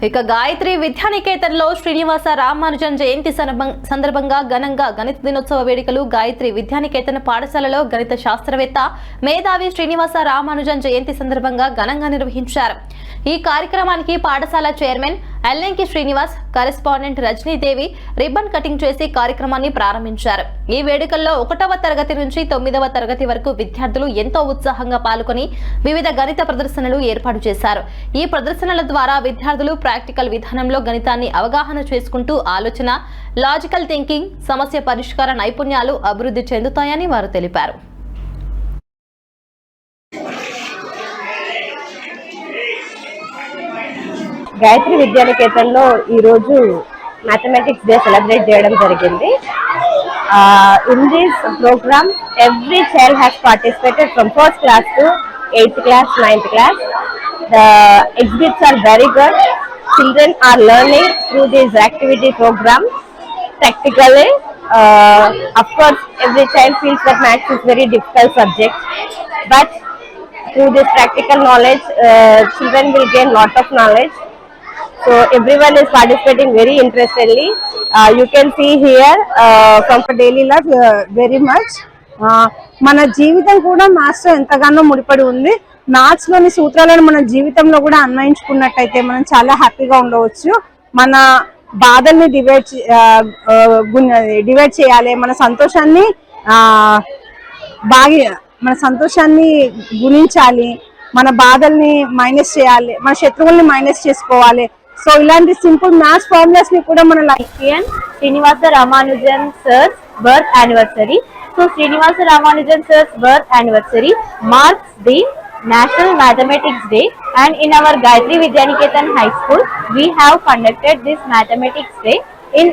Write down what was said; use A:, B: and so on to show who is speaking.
A: ఇక గాయత్రి విద్యానికేతన్లో శ్రీనివాస రామానుజన్ జయంతి సందర్భంగా ఘనంగా గణిత దినోత్సవ వేడుకలు గాయత్రి విద్యానికేతన్ పాఠశాలలో గణిత శాస్త్రవేత్త మేధావి శ్రీనివాస రామానుజన్ జయంతి సందర్భంగా ఘనంగా నిర్వహించారు. ఈ కార్యక్రమానికి పాఠశాల chairman Yellanki Srinivas, correspondent Rajanidevi ribbon cutting చేసి కార్యక్రమాన్ని ప్రారంభించారు. ఈ వేడుకల్లో 1వ తరగతి నుంచి 9వ తరగతి వరకు విద్యార్థులు ఎంతో ఉత్సాహంగా పాల్గొని వివిధ గణిత ప్రదర్శనలు ఏర్పాటు చేశారు. ఈ ప్రదర్శనల ద్వారా విద్యార్థులు ప్రాక్టికల్ విధానంలో గణితాన్ని అవగాహన చేసుకుంటూ ఆలోచన, లాజికల్ థింకింగ్, సమస్య పరిష్కార నైపుణ్యాలు అభివృద్ధి చెందుతాయని వారు తెలిపారు.
B: గాయత్రి విద్యానికేతన్లో ఈరోజు మ్యాథమెటిక్స్ డే సెలబ్రేట్ చేయడం జరిగింది. In this programme every child has participated from 1st class to 8th class, 9th class. The exhibits are very good. Children are learning through this activity program practically. Of course, every child feels that maths is very difficult subject, but through this practical knowledge, children will gain lot of knowledge. So everyone is participating very interestedly. You can see here from daily life very much. మన జీవితం కూడా maths తో ఎంతగానో ముడిపడి ఉంది. Maths లోని సూత్రాలను మన జీవితంలో కూడా అన్వయించుకున్నట్టయితే మనం చాలా హ్యాపీగా ఉండవచ్చు. మన బాధల్ని డివైడ్ చేయాలి, మన సంతోషాన్ని గుణించాలి, మన బాధల్ని మైనస్ చేయాలి, మన శత్రువుల్ని మైనస్ చేసుకోవాలి. సో ఇలాంటి సింపుల్ మ్యాథ్స్ ఫార్ములాస్ ని కూడా మన
C: Srinivasa Ramanujan sir's birth anniversary. So Srinivasa Ramanujan sir's birth anniversary marks the National Mathematics Day, and in our Gayatri Vidyaniketan High School we have conducted this Mathematics Day in